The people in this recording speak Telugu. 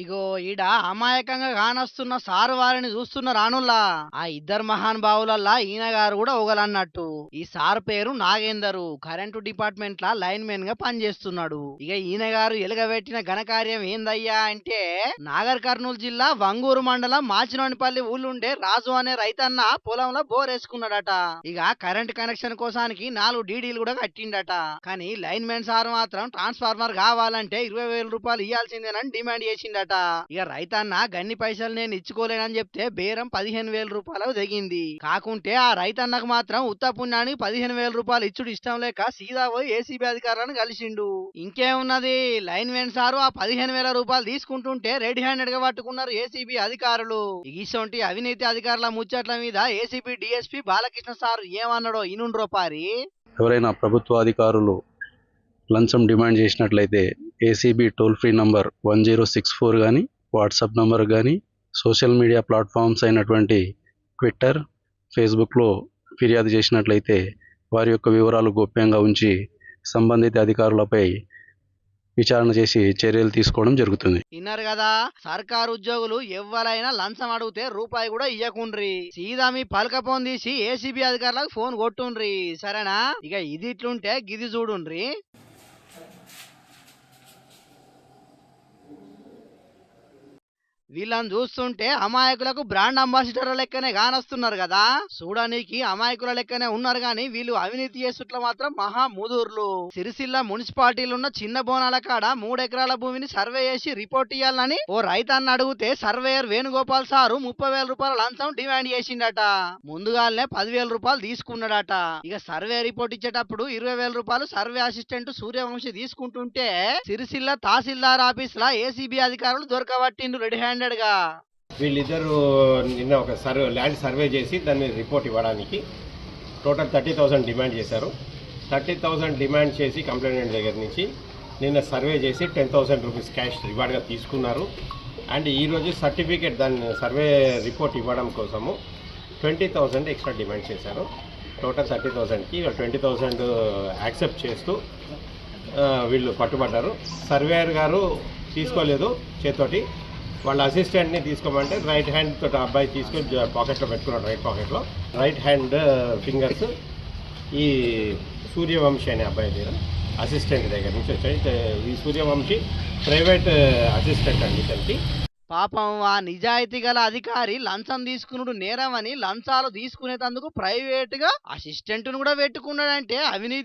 ఇగో ఈడ అమాయకంగా కానొస్తున్న సారు వారిని చూస్తున్న రానుల్లా ఆ ఇద్దరు మహానుభావులల్లా ఈయన గారు కూడా ఒకలన్నట్టు. ఈ సార్ పేరు నాగేందరు, కరెంటు డిపార్ట్మెంట్ లా లైన్ మెన్ గా పనిచేస్తున్నాడు. ఇక ఈయన గారు ఎలుగబెట్టిన ఘనకార్యం ఏందయ్యా అంటే, నాగర్ కర్నూలు జిల్లా వంగూరు మండలం మాచినోనిపల్లి ఊళ్ళుండే రాజు అనే రైతన్న పొలంలో బోర్ వేసుకున్నాడట. ఇక కరెంట్ కనెక్షన్ కోసానికి 4 డీడీలు కూడా కట్టిండట. కానీ లైన్ మెన్ సార్ మాత్రం ట్రాన్స్ఫార్మర్ కావాలంటే 20,000 రూపాయలు ఇవ్వాల్సిందేనని డిమాండ్ చేసిండట. ఇక రైతన్న గన్ని పైసలు నేను ఇచ్చుకోలేనని చెప్తే బేరం 15,000 రూపాయలకు తెగింది. కాకుంటే ఆ రైతన్నకు మాత్రం ఉత్త పుణ్యానికి 15,000 రూపాయలు ఇచ్చుడు ఇష్టం లేక సీదా పోయి ఏసీబీ అధికారులను కలిసిండు. ఇంకేమున్నది, లైన్ మెన్ సారు ఆ 15,000 రూపాయలు తీసుకుంటుంటే రెడ్ హ్యాండెడ్ గా పట్టుకున్నారు ఏసీబీ అధికారులు. ఇటువంటి అవినీతి అధికారుల ముచ్చట్ల మీద ఏసీబీ డిఎస్పీ బాలకృష్ణ సారు ఏమన్నాడో ఇనుండ్రో పారి. ఎవరైనా ప్రభుత్వ అధికారులు లంచం డిమాండ్ చేసినట్లయితే ఏసీబీ టోల్ ఫ్రీ నంబర్ 1064 కానీ, వాట్సాప్ నంబర్ కానీ, సోషల్ మీడియా ప్లాట్ఫామ్స్ అయినటువంటి ట్విట్టర్, ఫేస్బుక్లో ఫిర్యాదు చేసినట్లయితే వారి యొక్క వివరాలు గోప్యంగా ఉంచి సంబంధిత అధికారులపై విచారణ చేసి చర్యలు తీసుకోవడం జరుగుతుంది. విన్నారు కదా, సర్కారు ఉద్యోగులు ఎవ్వరైనా లంచం అడిగితే రూపాయి కూడా ఇయ్యకుండ్రి. సీదా మీ పలకపోన్ తీసి ఏసీబీ అధికారులకు ఫోన్ కొట్టుండ్రి, సరేనా? ఇక ఇది ఇట్లుంటే గిది చూడుండ్రి. వీళ్ళని చూస్తుంటే అమాయకులకు బ్రాండ్ అంబాసిడర్ లెక్కనే కానొస్తున్నారు కదా. చూడడానికి అమాయకుల లెక్కనే ఉన్నారు గాని వీళ్ళు అవినీతి చేసుట్ల మాత్రం మహా ముదుర్లు. సిరిసిల్ల మున్సిపాలిటీలో ఉన్న చిన్న బోనాల కాడ 3 ఎకరాల భూమిని సర్వే చేసి రిపోర్ట్ ఇయ్యాలని ఓ రైతన్న అడిగితే సర్వేయర్ వేణుగోపాల్ సారు 30,000 రూపాయల లంచం డిమాండ్ చేసిండట. ముందుగానే 10,000 రూపాయలు తీసుకున్నాడట. ఇక సర్వే రిపోర్ట్ ఇచ్చేటప్పుడు 20,000 రూపాయలు సర్వే అసిస్టెంట్ సూర్యవంశి తీసుకుంటుంటే సిరిసిల్ల తహసీల్దార్ ఆఫీస్ లా ఏసీబీ అధికారులు దొరకబట్టిండు రెడ్ హ్యాండ్. వీళ్ళిద్దరూ నిన్న ఒక ల్యాండ్ సర్వే చేసి దాన్ని రిపోర్ట్ ఇవ్వడానికి టోటల్ 30,000 డిమాండ్ చేశారు. 30,000 డిమాండ్ చేసి కంప్లైంట్ దగ్గర నుంచి నిన్న సర్వే చేసి 10,000 రూపీస్ క్యాష్ రివార్డ్గా తీసుకున్నారు. అండ్ ఈరోజు సర్టిఫికేట్ దాన్ని సర్వే రిపోర్ట్ ఇవ్వడం కోసము 20,000 ఎక్స్ట్రా డిమాండ్ చేశారు. టోటల్ 30,000కి 20,000 యాక్సెప్ట్ చేస్తూ వీళ్ళు పట్టుబడ్డారు. సర్వేయర్ గారు తీసుకోలేదు చేతోటి, వాళ్ళ అసిస్టెంట్ని తీసుకోమంటే రైట్ హ్యాండ్ తోటి అబ్బాయి తీసుకొని పాకెట్లో పెట్టుకున్నాడు. రైట్ పాకెట్లో రైట్ హ్యాండ్ ఫింగర్స్ ఈ సూర్యవంశీ అనే అబ్బాయి దగ్గర అసిస్టెంట్ దగ్గర నుంచి వచ్చాయి. ఈ సూర్యవంశీ ప్రైవేట్ అసిస్టెంట్ అండి ఇతనికి. పాపం ఆ నిజాయితీ గల అధికారి లంచం తీసుకున్నాడు నేరం అని లంచాలు తీసుకునేందుకు ప్రైవేట్ గా అసిస్టెంట్ కూడా పెట్టుకున్నాడంటే అవినీతి